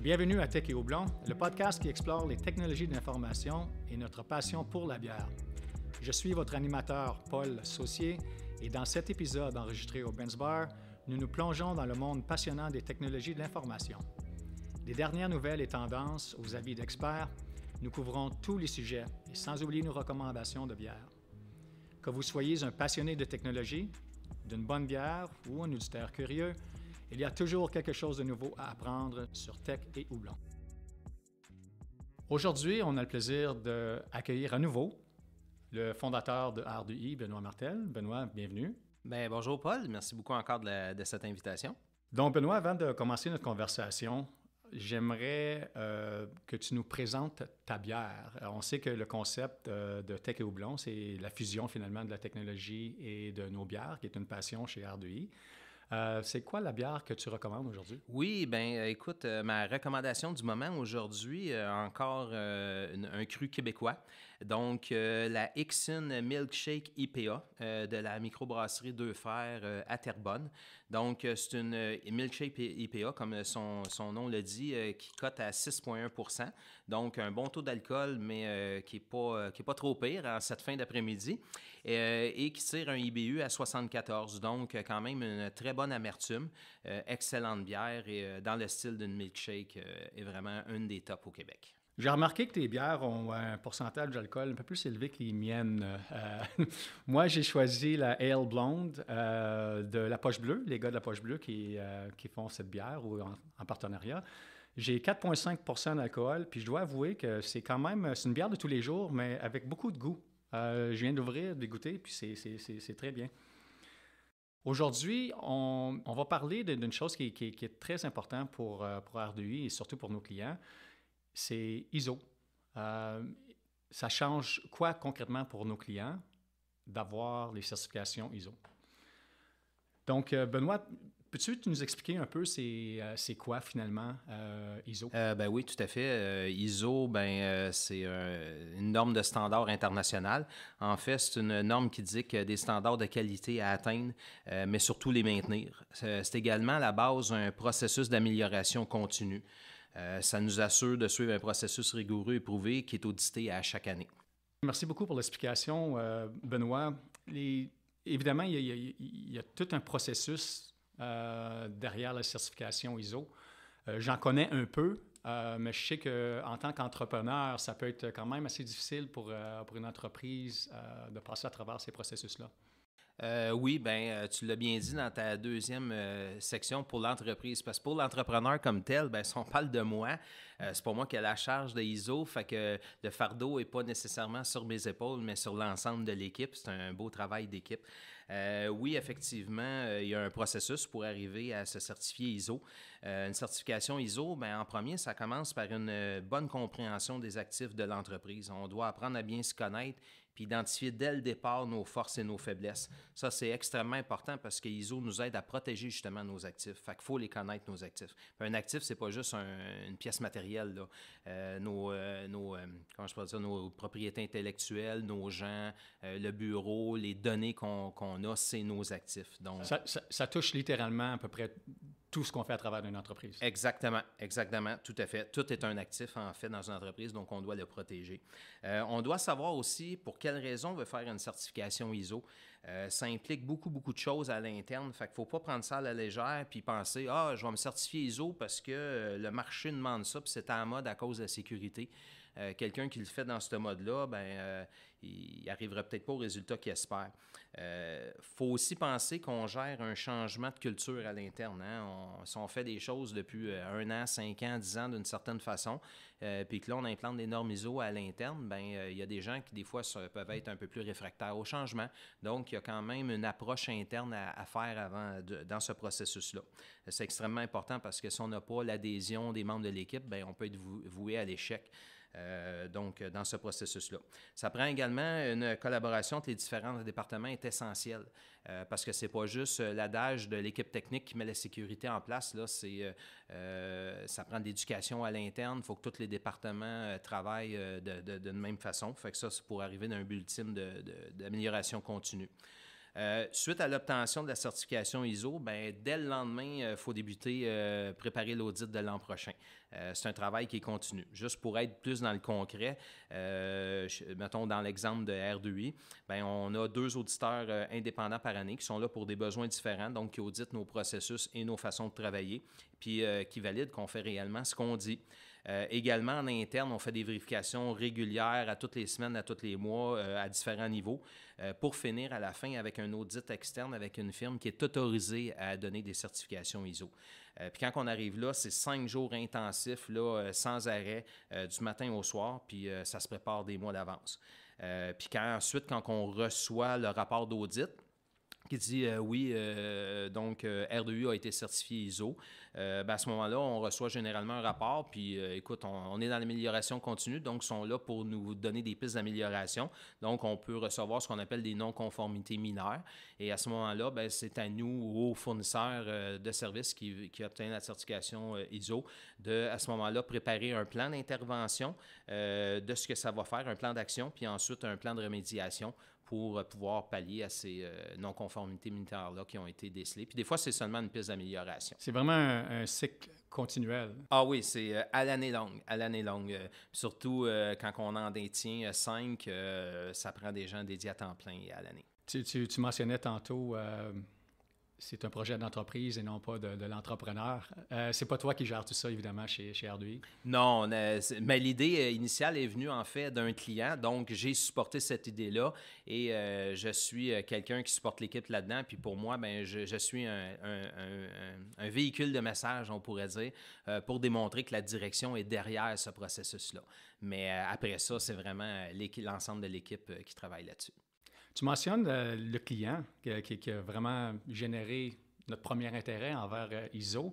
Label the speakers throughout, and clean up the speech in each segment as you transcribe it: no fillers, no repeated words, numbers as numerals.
Speaker 1: Bienvenue à Tech et Houblon, le podcast qui explore les technologies de l'information et notre passion pour la bière. Je suis votre animateur Paul Saucier et dans cet épisode enregistré au Benz Bar, nous nous plongeons dans le monde passionnant des technologies de l'information. Des dernières nouvelles et tendances aux avis d'experts, nous couvrons tous les sujets et sans oublier nos recommandations de bière. Que vous soyez un passionné de technologie, d'une bonne bière ou un auditeur curieux, il y a toujours quelque chose de nouveau à apprendre sur Tech et Houblon. Aujourd'hui, on a le plaisir d'accueillir à nouveau le fondateur de R2I, Benoît Martel. Benoît, bienvenue.
Speaker 2: Bien, bonjour Paul, merci beaucoup encore de cette invitation.
Speaker 1: Donc Benoît, avant de commencer notre conversation, j'aimerais que tu nous présentes ta bière. Alors, on sait que le concept de Tech et Houblon, c'est la fusion finalement de la technologie et de nos bières, qui est une passion chez R2I. C'est quoi la bière que tu recommandes aujourd'hui?
Speaker 2: Oui, bien, écoute, ma recommandation du moment aujourd'hui, encore un cru québécois. Donc, la Ixon Milkshake IPA de la microbrasserie Deux Frères à Terrebonne. Donc, c'est une Milkshake IPA, comme son nom le dit, qui cote à 6,1 %. Donc, un bon taux d'alcool, mais qui est pas trop pire en cette fin d'après-midi. Et qui tire un IBU à 74. Donc, quand même une très bonne amertume, excellente bière et dans le style d'une milkshake est vraiment une des tops au Québec.
Speaker 1: J'ai remarqué que tes bières ont un pourcentage d'alcool un peu plus élevé que les miennes. Moi, j'ai choisi la Ale Blonde de La Poche Bleue, les gars de La Poche Bleue qui font cette bière ou en partenariat. J'ai 4,5 % d'alcool, puis je dois avouer que c'est une bière de tous les jours, mais avec beaucoup de goût. Je viens d'ouvrir, de goûter, puis c'est très bien. Aujourd'hui, on va parler d'une chose qui est très importante pour R2I et surtout pour nos clients, c'est ISO. Ça change quoi concrètement pour nos clients d'avoir les certifications ISO? Donc, Benoît, peux-tu nous expliquer un peu c'est quoi finalement ISO?
Speaker 2: Ben oui, tout à fait. ISO, c'est une norme de standard international. En fait, c'est une norme qui dit que des standards de qualité à atteindre, mais surtout les maintenir. C'est également à la base un processus d'amélioration continue. Ça nous assure de suivre un processus rigoureux et prouvé qui est audité à chaque année.
Speaker 1: Merci beaucoup pour l'explication, Benoît. Évidemment, il y a tout un processus derrière la certification ISO. J'en connais un peu, mais je sais qu'en tant qu'entrepreneur, ça peut être quand même assez difficile pour une entreprise de passer à travers ces processus-là.
Speaker 2: Oui, tu l'as bien dit dans ta deuxième section pour l'entreprise. Parce que pour l'entrepreneur comme tel, si on parle de moi, c'est pas moi qui ai la charge de ISO, fait que le fardeau n'est pas nécessairement sur mes épaules, mais sur l'ensemble de l'équipe. C'est un beau travail d'équipe. Oui, effectivement, il y a un processus pour arriver à se certifier ISO. Une certification ISO, en premier, ça commence par une bonne compréhension des actifs de l'entreprise. On doit apprendre à bien se connaître puis identifier dès le départ nos forces et nos faiblesses. Ça, c'est extrêmement important parce que ISO nous aide à protéger justement nos actifs. Fait qu'il faut les connaître, nos actifs. Puis un actif, c'est pas juste une pièce matérielle, là. Comment je peux dire, nos propriétés intellectuelles, nos gens, le bureau, les données qu'on a, c'est nos actifs. Donc,
Speaker 1: ça touche littéralement à peu près tout ce qu'on fait à travers une entreprise.
Speaker 2: Exactement, tout à fait. Tout est un actif, en fait, dans une entreprise, donc on doit le protéger. On doit savoir aussi pour quelles raisons on veut faire une certification ISO. Ça implique beaucoup de choses à l'interne, fait qu'il ne faut pas prendre ça à la légère puis penser « Ah, je vais me certifier ISO parce que le marché demande ça puis c'est en mode à cause de la sécurité. » Quelqu'un qui le fait dans ce mode-là, il n'arrivera peut-être pas au résultat qu'il espère. Faut aussi penser qu'on gère un changement de culture à l'interne. Si on fait des choses depuis 1 an, 5 ans, 10 ans d'une certaine façon, puis que là, on implante des normes ISO à l'interne, il y a des gens qui, des fois, peuvent être un peu plus réfractaires au changement. Donc, il y a quand même une approche interne à faire dans ce processus-là. C'est extrêmement important parce que si on n'a pas l'adhésion des membres de l'équipe, on peut être voué à l'échec. Donc, dans ce processus-là. Ça prend également une collaboration entre les différents départements est essentielle parce que c'est pas juste l'adage de l'équipe technique qui met la sécurité en place. Là, ça prend de l'éducation à l'interne. Il faut que tous les départements travaillent de même façon. Fait que ça, c'est pour arriver dans un but ultime d'amélioration continue. Suite à l'obtention de la certification ISO, ben, dès le lendemain, il faut débuter, préparer l'audit de l'an prochain. C'est un travail qui est continu. Juste pour être plus dans le concret, mettons dans l'exemple de R2I, ben, on a 2 auditeurs indépendants par année qui sont là pour des besoins différents, donc qui auditent nos processus et nos façons de travailler, puis qui valident qu'on fait réellement ce qu'on dit. Également, en interne, on fait des vérifications régulières à toutes les semaines, à tous les mois, à différents niveaux, pour finir à la fin avec un audit externe avec une firme qui est autorisée à donner des certifications ISO. Puis quand on arrive là, c'est 5 jours intensifs, là, sans arrêt, du matin au soir, puis ça se prépare des mois d'avance. Puis ensuite, quand on reçoit le rapport d'audit, qui dit oui, donc R2U a été certifié ISO. Ben à ce moment-là, on reçoit généralement un rapport, puis écoute, on est dans l'amélioration continue, donc ils sont là pour nous donner des pistes d'amélioration. Donc, on peut recevoir ce qu'on appelle des non-conformités mineures. Et à ce moment-là, ben, c'est à nous, aux fournisseurs de services qui obtiennent la certification ISO, de, à ce moment-là, préparer un plan d'intervention de ce que ça va faire, un plan d'action, puis ensuite un plan de remédiation pour pouvoir pallier à ces non-conformités militaires-là qui ont été décelées. Puis des fois, c'est seulement une piste d'amélioration.
Speaker 1: C'est vraiment un cycle continuel.
Speaker 2: Ah oui, c'est à l'année longue, à l'année longue. Surtout quand on en détient 5, ça prend des gens dédiés à temps plein à l'année.
Speaker 1: Tu mentionnais tantôt, c'est un projet d'entreprise et non pas de l'entrepreneur. C'est pas toi qui gères tout ça, évidemment, chez R2I?
Speaker 2: Non, mais l'idée initiale est venue, en fait, d'un client. Donc, j'ai supporté cette idée-là et je suis quelqu'un qui supporte l'équipe là-dedans. Puis pour moi, ben, je suis un véhicule de message, on pourrait dire, pour démontrer que la direction est derrière ce processus-là. Mais après ça, c'est vraiment l'ensemble de l'équipe qui travaille là-dessus.
Speaker 1: Tu mentionnes le client qui a vraiment généré notre premier intérêt envers ISO.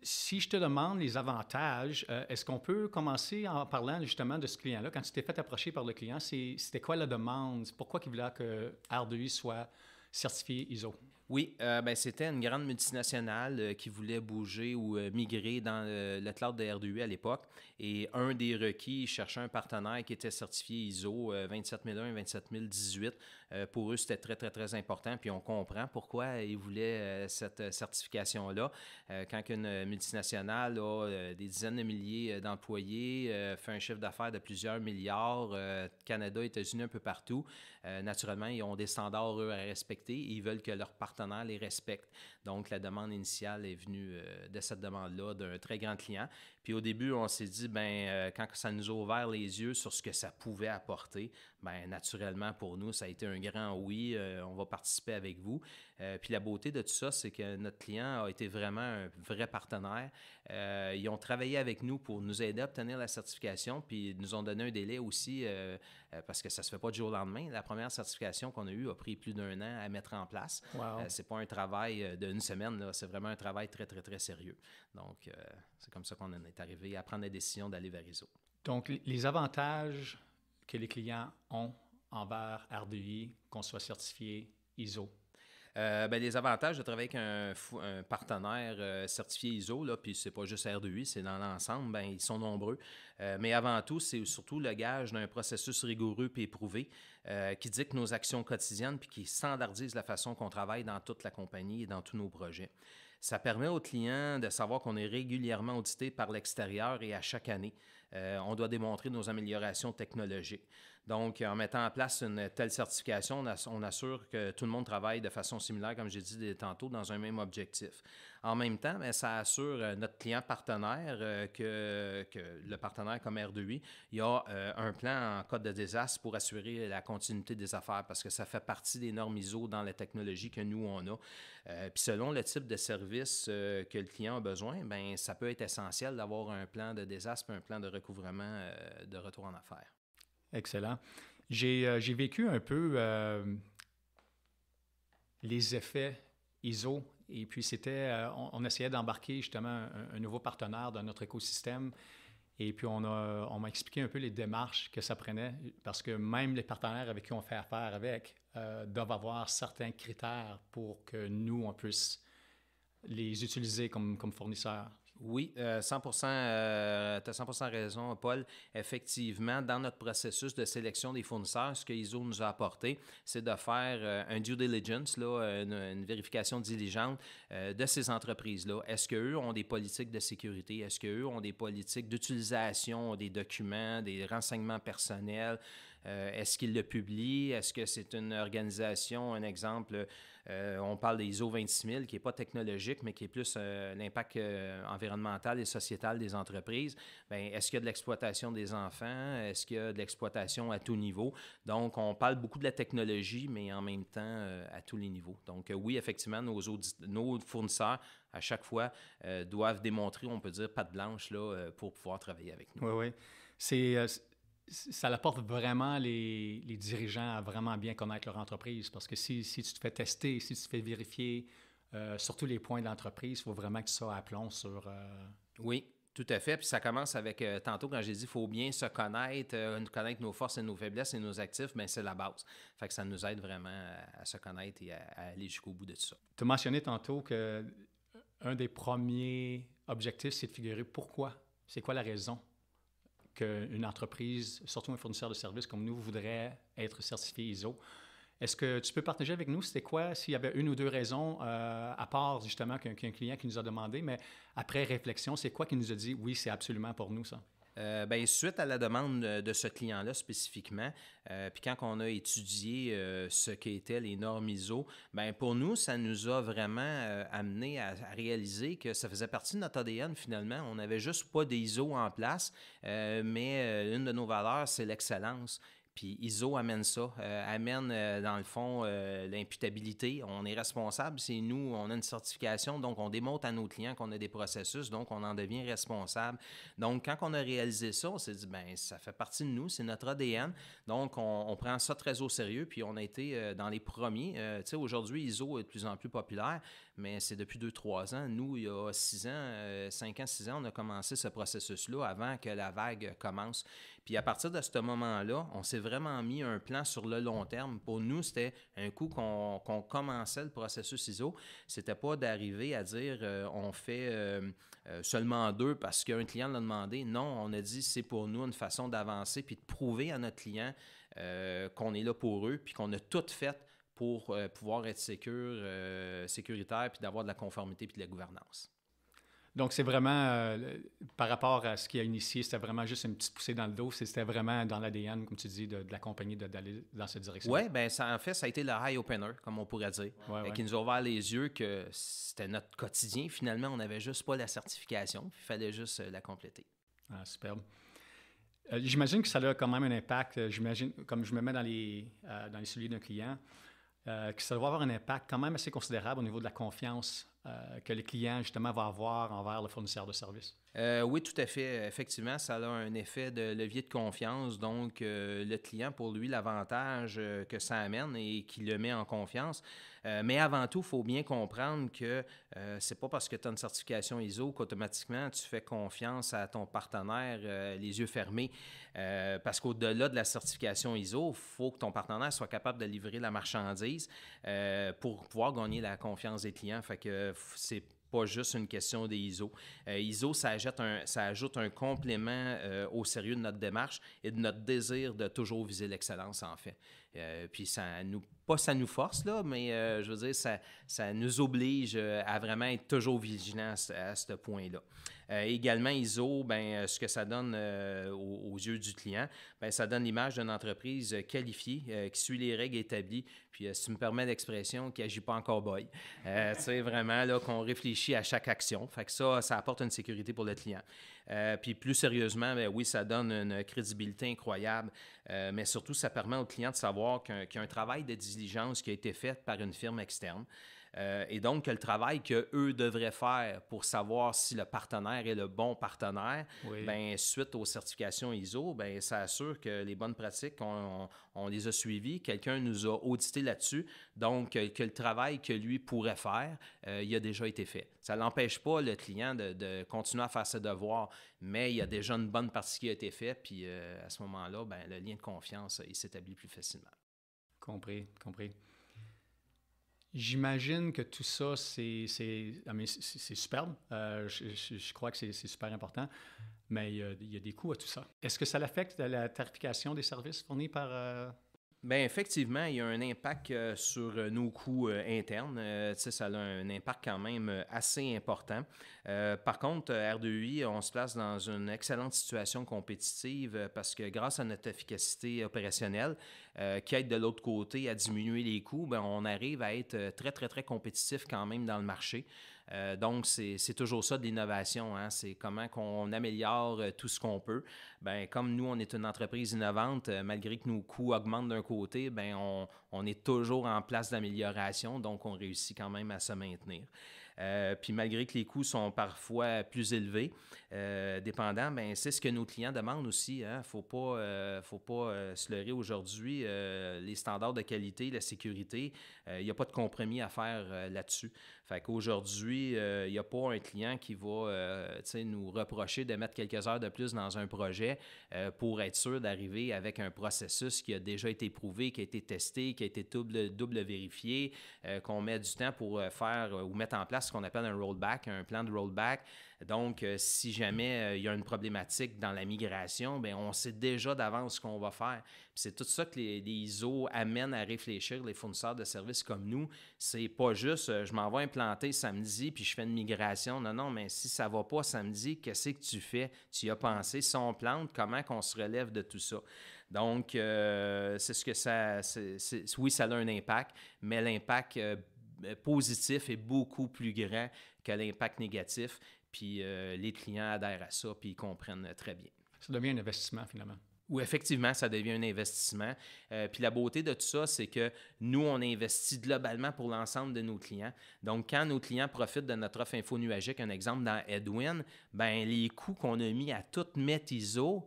Speaker 1: Si je te demande les avantages, est-ce qu'on peut commencer en parlant justement de ce client-là? Quand tu t'es fait approcher par le client, c'était quoi la demande? Pourquoi il voulait que R2I soit certifié ISO?
Speaker 2: Oui, ben, c'était une grande multinationale qui voulait bouger ou migrer dans le cloud de R2U à l'époque. Et un des requis, ils cherchaient un partenaire qui était certifié ISO 27001 et 27018. Pour eux, c'était très, très, très important. Puis on comprend pourquoi ils voulaient cette certification-là. Quand une multinationale a des dizaines de milliers d'employés, fait un chiffre d'affaires de plusieurs milliards, Canada, États-Unis, un peu partout, naturellement, ils ont des standards, eux, à respecter et ils veulent que leurs partenaires les respectent. Donc, la demande initiale est venue de cette demande-là d'un très grand client. Puis au début, on s'est dit, quand ça nous a ouvert les yeux sur ce que ça pouvait apporter, naturellement, pour nous, ça a été un grand oui, on va participer avec vous. Puis la beauté de tout ça, c'est que notre client a été vraiment un vrai partenaire. Ils ont travaillé avec nous pour nous aider à obtenir la certification, puis ils nous ont donné un délai aussi, parce que ça ne se fait pas du jour au lendemain. La première certification qu'on a eue a pris plus d'1 an à mettre en place.
Speaker 1: Wow.
Speaker 2: C'est pas un travail d'une semaine, là. C'est vraiment un travail très, très, très sérieux. Donc, c'est comme ça qu'on en est arrivé à prendre la décision d'aller vers ISO.
Speaker 1: Donc, les avantages que les clients ont envers R2I, qu'on soit certifié ISO?
Speaker 2: Les avantages de travailler avec un partenaire certifié ISO, là, puis c'est pas juste R2I, c'est dans l'ensemble, ils sont nombreux. Mais avant tout, c'est surtout le gage d'un processus rigoureux et éprouvé qui dicte nos actions quotidiennes puis qui standardise la façon qu'on travaille dans toute la compagnie et dans tous nos projets. Ça permet aux clients de savoir qu'on est régulièrement audité par l'extérieur et à chaque année. On doit démontrer nos améliorations technologiques. Donc, en mettant en place une telle certification, on assure que tout le monde travaille de façon similaire, comme j'ai dit tantôt, dans un même objectif. En même temps, ça assure notre client partenaire que le partenaire comme R2I, il y a un plan en cas de désastre pour assurer la continuité des affaires parce que ça fait partie des normes ISO dans la technologie que nous, on a. Puis selon le type de service que le client a besoin, ça peut être essentiel d'avoir un plan de désastre et un plan de recouvrement de retour en affaires.
Speaker 1: Excellent. J'ai vécu un peu les effets ISO et puis on essayait d'embarquer justement un nouveau partenaire dans notre écosystème et puis on m'a expliqué un peu les démarches que ça prenait parce que même les partenaires avec qui on fait affaire avec doivent avoir certains critères pour que nous, on puisse les utiliser comme fournisseurs.
Speaker 2: Oui, 100%, tu as 100% raison, Paul. Effectivement, dans notre processus de sélection des fournisseurs, ce que ISO nous a apporté, c'est de faire un due diligence, là, une vérification diligente de ces entreprises-là. Est-ce qu'eux ont des politiques de sécurité? Est-ce qu'eux ont des politiques d'utilisation des documents, des renseignements personnels? Est-ce qu'ils le publient? Est-ce que c'est une organisation, un exemple, on parle des ISO 26000 qui n'est pas technologique, mais qui est plus l'impact environnemental et sociétal des entreprises. Bien, est-ce qu'il y a de l'exploitation des enfants? Est-ce qu'il y a de l'exploitation à tout niveau? Donc, on parle beaucoup de la technologie, mais en même temps à tous les niveaux. Donc, oui, effectivement, nos fournisseurs, à chaque fois, doivent démontrer, on peut dire, patte blanche là, pour pouvoir travailler avec nous.
Speaker 1: Oui, oui. Ça apporte vraiment les dirigeants à vraiment bien connaître leur entreprise. Parce que si tu te fais tester, si tu te fais vérifier sur tous les points de l'entreprise, il faut vraiment que tu sois à plomb sur...
Speaker 2: Oui, tout à fait. Puis ça commence avec, tantôt quand j'ai dit qu'il faut bien se connaître, connaître nos forces et nos faiblesses et nos actifs, bien c'est la base. Fait que ça nous aide vraiment à se connaître et à aller jusqu'au bout de tout ça.
Speaker 1: Tu as mentionné tantôt que un des premiers objectifs, c'est de figurer pourquoi. C'est quoi la raison qu'une entreprise, surtout un fournisseur de services comme nous, voudrait être certifié ISO. Est-ce que tu peux partager avec nous, c'était quoi, s'il y avait une ou deux raisons, à part justement qu'un client qui nous a demandé, mais après réflexion, c'est quoi qui nous a dit, oui, c'est absolument pour nous ça?
Speaker 2: Bien, suite à la demande de ce client-là spécifiquement, puis quand on a étudié ce qu'étaient les normes ISO, bien, pour nous, ça nous a vraiment amené à réaliser que ça faisait partie de notre ADN finalement. On n'avait juste pas des ISO en place, mais une de nos valeurs, c'est l'excellence. Puis ISO amène ça, amène dans le fond l'imputabilité. On est responsable, c'est nous, on a une certification, donc on démontre à nos clients qu'on a des processus, donc on en devient responsable. Donc quand on a réalisé ça, on s'est dit, ben ça fait partie de nous, c'est notre ADN, donc on prend ça très au sérieux, puis on a été dans les premiers. Tu sais, aujourd'hui, ISO est de plus en plus populaire, mais c'est depuis 2-3 ans. Nous, il y a 6 ans, 5 ans, 6 ans, on a commencé ce processus-là avant que la vague commence. Puis à partir de ce moment-là, on s'est vraiment mis un plan sur le long terme. Pour nous, c'était un coup qu'on commençait le processus ISO. C'était pas d'arriver à dire on fait seulement 2 parce qu'un client l'a demandé. Non, on a dit c'est pour nous une façon d'avancer puis de prouver à notre client qu'on est là pour eux puis qu'on a tout fait pour pouvoir être sécuritaire puis d'avoir de la conformité puis de la gouvernance.
Speaker 1: Donc, c'est vraiment, par rapport à ce qui a initié, c'était vraiment juste une petite poussée dans le dos. C'était vraiment dans l'ADN, comme tu dis, de la compagnie d'aller dans cette direction.
Speaker 2: Oui, bien, en fait, ça a été le eye-opener, comme on pourrait dire, qui nous a ouvert les yeux que c'était notre quotidien. Finalement, on n'avait juste pas la certification, il fallait juste la compléter.
Speaker 1: Ah, superbe. J'imagine que ça a quand même un impact. J'imagine, comme je me mets dans les souliers d'un client, que ça doit avoir un impact quand même assez considérable au niveau de la confiance que le client, justement, va avoir envers le fournisseur de services.
Speaker 2: Oui, tout à fait. Effectivement, ça a un effet de levier de confiance. Donc, le client, pour lui, l'avantage que ça amène et qu'il le met en confiance. Mais avant tout, il faut bien comprendre que c'est pas parce que tu as une certification ISO qu'automatiquement tu fais confiance à ton partenaire les yeux fermés. Parce qu'au-delà de la certification ISO, il faut que ton partenaire soit capable de livrer la marchandise pour pouvoir gagner la confiance des clients. Fait que c'est pas juste une question des ISO. ISO, ça ajoute un complément au sérieux de notre démarche et de notre désir de toujours viser l'excellence, en fait. Puis ça nous force, là, mais je veux dire, ça nous oblige à vraiment être toujours vigilants à ce point-là. Également, ISO, ben, ce que ça donne aux yeux du client, ben, ça donne l'image d'une entreprise qualifiée, qui suit les règles établies, puis si tu me permets l'expression, qui n'agit pas en cow-boy. Tu sais, vraiment, là, qu'on réfléchit à chaque action. Fait que ça apporte une sécurité pour le client. Puis plus sérieusement, ben, oui, ça donne une crédibilité incroyable, mais surtout, ça permet au client de savoir qu'il y a un travail de diligence qui a été fait par une firme externe. Et donc, que le travail qu'eux devraient faire pour savoir si le partenaire est le bon partenaire, oui. Bien, suite aux certifications ISO, bien, ça assure que les bonnes pratiques, on les a suivies. Quelqu'un nous a audité là-dessus. Donc, que le travail que lui pourrait faire, il a déjà été fait. Ça n'empêche pas le client de continuer à faire ses devoirs, mais il y a déjà une bonne partie qui a été faite. Puis, à ce moment-là, bien, le lien de confiance, il s'établit plus facilement.
Speaker 1: Compris. J'imagine que tout ça, c'est superbe. Je crois que c'est super important, mais il y a des coûts à tout ça. Est-ce que ça affecte la tarification des services fournis par...
Speaker 2: Bien, effectivement, il y a un impact sur nos coûts internes. Tu sais, ça a un impact quand même assez important. Par contre, R2I, on se place dans une excellente situation compétitive parce que grâce à notre efficacité opérationnelle, qui aide de l'autre côté à diminuer les coûts, bien, on arrive à être très, très, très compétitif quand même dans le marché. Donc, c'est toujours ça de l'innovation, hein? C'est comment qu'on améliore tout ce qu'on peut. Bien, comme nous, on est une entreprise innovante, malgré que nos coûts augmentent d'un côté, bien, on est toujours en place d'amélioration, donc on réussit quand même à se maintenir. Puis malgré que les coûts sont parfois plus élevés, dépendant, ben c'est ce que nos clients demandent aussi. Hein. Faut pas se leurrer aujourd'hui. Les standards de qualité, la sécurité, il n'y a pas de compromis à faire là-dessus. Fait qu'aujourd'hui, il n'y a pas un client qui va nous reprocher de mettre quelques heures de plus dans un projet pour être sûr d'arriver avec un processus qui a déjà été prouvé, qui a été testé, qui a été double vérifié, qu'on met du temps pour faire ou mettre en place ce qu'on appelle un rollback, un plan de rollback. Donc, si jamais il y a une problématique dans la migration, bien, on sait déjà d'avance ce qu'on va faire. Puis c'est tout ça que les ISO amènent à réfléchir, les fournisseurs de services comme nous. C'est pas juste je m'en vais implanter samedi puis je fais une migration. Non, non, mais si ça va pas samedi, qu'est-ce que tu fais? Tu y as pensé, si on plante, comment qu'on se relève de tout ça? Donc, c'est ce que ça... oui, ça a un impact, mais l'impact positif est beaucoup plus grand que l'impact négatif. Puis les clients adhèrent à ça, puis ils comprennent très bien.
Speaker 1: Ça devient un investissement, finalement.
Speaker 2: Oui, effectivement, ça devient un investissement. Puis la beauté de tout ça, c'est que nous, on investit globalement pour l'ensemble de nos clients. Donc, quand nos clients profitent de notre offre info nuagique, un exemple dans Edwin, bien, les coûts qu'on a mis à tout mettre ISO,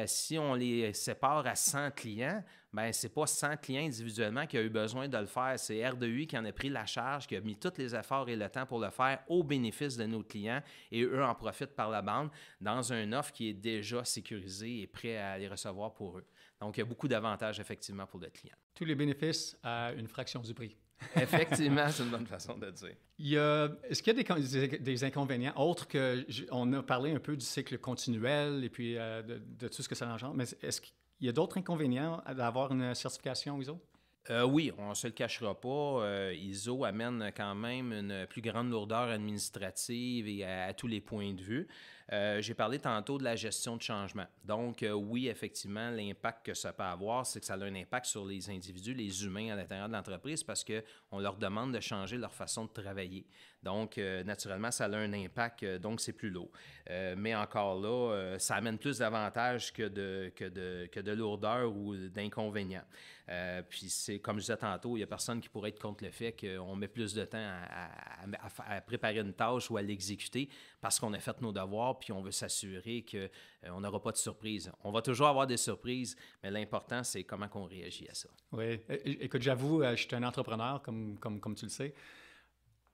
Speaker 2: si on les sépare à 100 clients, bien, ce n'est pas 100 clients individuellement qui ont eu besoin de le faire. C'est R2I qui en a pris la charge, qui a mis tous les efforts et le temps pour le faire au bénéfice de nos clients et eux en profitent par la bande dans une offre qui est déjà sécurisée et prêt à les recevoir pour eux. Donc, il y a beaucoup d'avantages effectivement pour le client.
Speaker 1: Tous les bénéfices à une fraction du prix.
Speaker 2: Effectivement, c'est une bonne façon de dire.
Speaker 1: Est-ce qu'il y a des inconvénients autres que... On a parlé un peu du cycle continuel et puis de tout ce que ça engendre, mais est-ce qu'il y a d'autres inconvénients d'avoir une certification ISO?
Speaker 2: Oui, on ne se le cachera pas. ISO amène quand même une plus grande lourdeur administrative et à tous les points de vue. J'ai parlé tantôt de la gestion de changement. Donc, oui, effectivement, l'impact que ça peut avoir, c'est que ça a un impact sur les individus, les humains à l'intérieur de l'entreprise parce qu'on leur demande de changer leur façon de travailler. Donc, naturellement, ça a un impact, donc c'est plus lourd. Mais encore là, ça amène plus d'avantages que de lourdeur ou d'inconvénients. Puis, c'est comme je disais tantôt, il n'y a personne qui pourrait être contre le fait qu'on met plus de temps à préparer une tâche ou à l'exécuter parce qu'on a fait nos devoirs puis on veut s'assurer qu'on n'aura pas de surprise. On va toujours avoir des surprises, mais l'important, c'est comment on réagit à ça.
Speaker 1: Oui. Écoute, j'avoue, je suis un entrepreneur, comme tu le sais.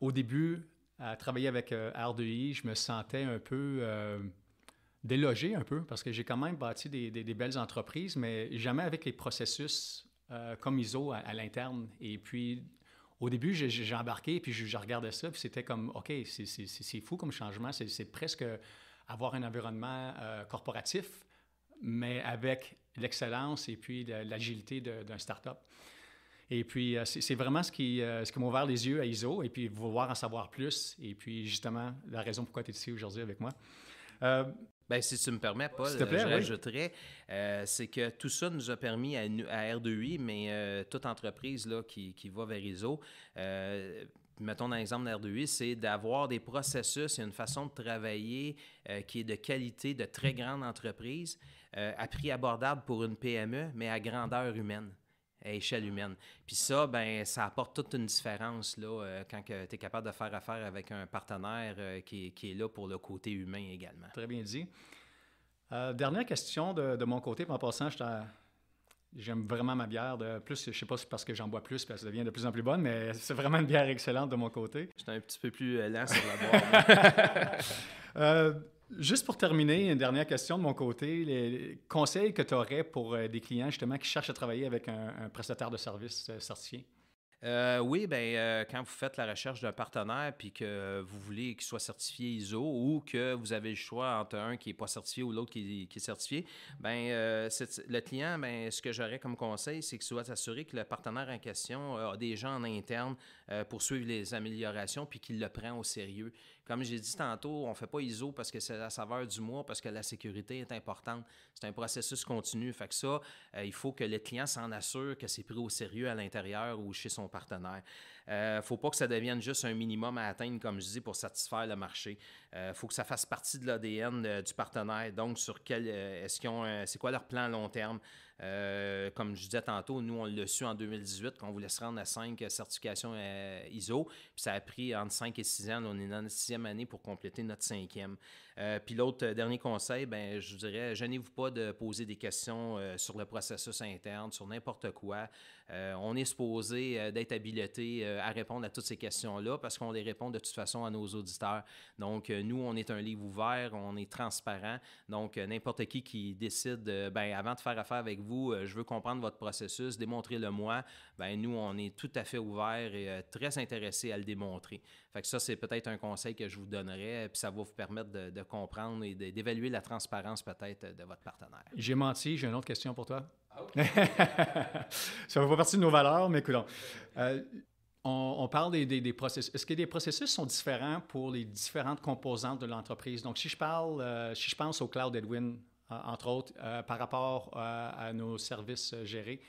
Speaker 1: Au début, à travailler avec R2I, je me sentais un peu délogé un peu parce que j'ai quand même bâti des belles entreprises, mais jamais avec les processus comme ISO à l'interne. Et puis, au début, j'ai embarqué puis je regardais ça, puis c'était comme, OK, c'est fou comme changement. C'est presque avoir un environnement corporatif, mais avec l'excellence et puis l'agilité d'un start-up. Et puis, c'est vraiment ce qui m'a ouvert les yeux à ISO et puis vouloir en savoir plus. Et puis, justement, la raison pourquoi tu es ici aujourd'hui avec moi.
Speaker 2: Bien, si tu me permets, Paul,
Speaker 1: s'il te plaît,
Speaker 2: je
Speaker 1: oui.
Speaker 2: rajouterais, c'est que tout ça nous a permis à R2I, mais toute entreprise là, qui va vers ISO, mettons dans l'exemple d'R2I, c'est d'avoir des processus et une façon de travailler qui est de qualité de très grande entreprise, à prix abordable pour une PME, mais à grandeur humaine. À échelle humaine. Puis ça, ben, ça apporte toute une différence là, quand tu es capable de faire affaire avec un partenaire qui est là pour le côté humain également.
Speaker 1: Très bien dit. Dernière question de mon côté. En passant, j'aime vraiment ma bière. Plus, je ne sais pas si c'est parce que j'en bois plus, parce qu'elle devient de plus en plus bonne, mais c'est vraiment une bière excellente de mon côté.
Speaker 2: J'étais un petit peu plus lent sur la boire.
Speaker 1: Juste pour terminer, une dernière question de mon côté. Les conseils que tu aurais pour des clients justement qui cherchent à travailler avec un prestataire de services certifié?
Speaker 2: Oui, bien, quand vous faites la recherche d'un partenaire puis que vous voulez qu'il soit certifié ISO ou que vous avez le choix entre un qui n'est pas certifié ou l'autre qui est certifié, bien, le client, bien, ce que j'aurais comme conseil, c'est qu'il soit assuré que le partenaire en question a des gens en interne pour suivre les améliorations puis qu'il le prend au sérieux. Comme j'ai dit tantôt, on ne fait pas ISO parce que c'est la saveur du mois, parce que la sécurité est importante. C'est un processus continu. Fait que ça, il faut que le client s'en assure que c'est pris au sérieux à l'intérieur ou chez son partenaire. Il ne faut pas que ça devienne juste un minimum à atteindre, comme je dis, pour satisfaire le marché. Il faut que ça fasse partie de l'ADN du partenaire. Donc, sur quel est-ce qu'ils ont c'est quoi leur plan à long terme? Comme je disais tantôt, nous, on l'a su en 2018 qu'on voulait se rendre à 5 certifications ISO. Puis ça a pris entre 5 et 6 ans. Là, on est dans notre 6e année pour compléter notre 5e. Puis l'autre dernier conseil, ben, je vous dirais, gênez-vous pas de poser des questions sur le processus interne, sur n'importe quoi. On est supposé d'être habilité à répondre à toutes ces questions-là parce qu'on les répond de toute façon à nos auditeurs. Donc, nous, on est un livre ouvert, on est transparent. Donc, n'importe qui décide, ben, avant de faire affaire avec vous, je veux comprendre votre processus, démontrez-le moi. Ben, nous, on est tout à fait ouvert et très intéressés à le démontrer. Fait que ça, c'est peut-être un conseil que je vous donnerais, puis ça va vous permettre de comprendre et d'évaluer la transparence peut-être de votre partenaire.
Speaker 1: J'ai menti, j'ai une autre question pour toi. Okay. Ça ne fait pas partie de nos valeurs, mais écoutons. On parle des processus. Est-ce que les processus sont différents pour les différentes composantes de l'entreprise? Donc, si je pense au Cloud Edwin, entre autres, par rapport à nos services gérés,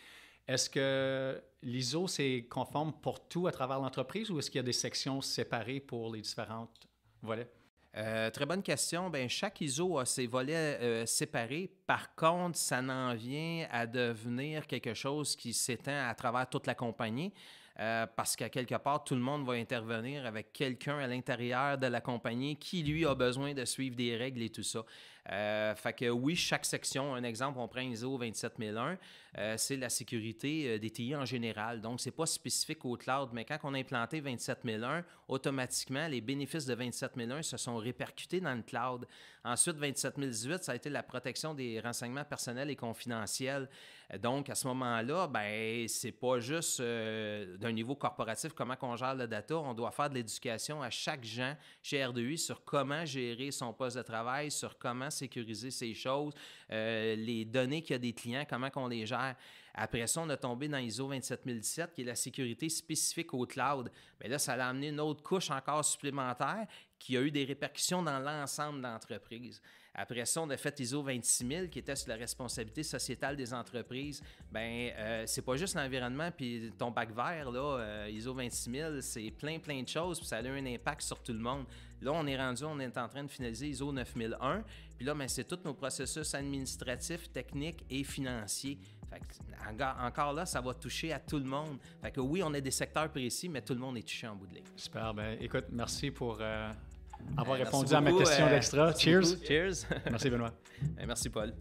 Speaker 1: est-ce que l'ISO, c'est conforme pour tout à travers l'entreprise ou est-ce qu'il y a des sections séparées pour les différentes volets?
Speaker 2: Très bonne question. Bien, chaque ISO a ses volets séparés. Par contre, ça n'en vient à devenir quelque chose qui s'étend à travers toute la compagnie. Parce qu'à quelque part, tout le monde va intervenir avec quelqu'un à l'intérieur de la compagnie qui, lui, a besoin de suivre des règles et tout ça. Fait que oui, chaque section, un exemple, on prend ISO 27001, c'est la sécurité des TI en général. Donc, ce n'est pas spécifique au cloud, mais quand on a implanté 27001, automatiquement, les bénéfices de 27001 se sont répercutés dans le cloud. Ensuite, 27018, ça a été la protection des renseignements personnels et confidentiels. Donc, à ce moment-là, ben, c'est pas juste d'un niveau corporatif, comment on gère le data. On doit faire de l'éducation à chaque gens chez R2I sur comment gérer son poste de travail, sur comment sécuriser ces choses, les données qu'il y a des clients, comment on les gère. Après ça, on a tombé dans ISO 27017, qui est la sécurité spécifique au cloud. Bien là, ça a amené une autre couche encore supplémentaire qui a eu des répercussions dans l'ensemble de l'entreprise. Après ça, on a fait ISO 26000 qui était sur la responsabilité sociétale des entreprises. Bien, c'est pas juste l'environnement puis ton bac vert, là, ISO 26000, c'est plein de choses puis ça a eu un impact sur tout le monde. Là, on est en train de finaliser ISO 9001. Puis là, bien, c'est tous nos processus administratifs, techniques et financiers. Fait que, encore là, ça va toucher à tout le monde. Fait que oui, on a des secteurs précis, mais tout le monde est touché en bout de ligne.
Speaker 1: Super. Bien, écoute, merci pour avoir répondu à ma question d'extra. Cheers.
Speaker 2: Cheers.
Speaker 1: Merci, Benoît.
Speaker 2: Merci, Paul.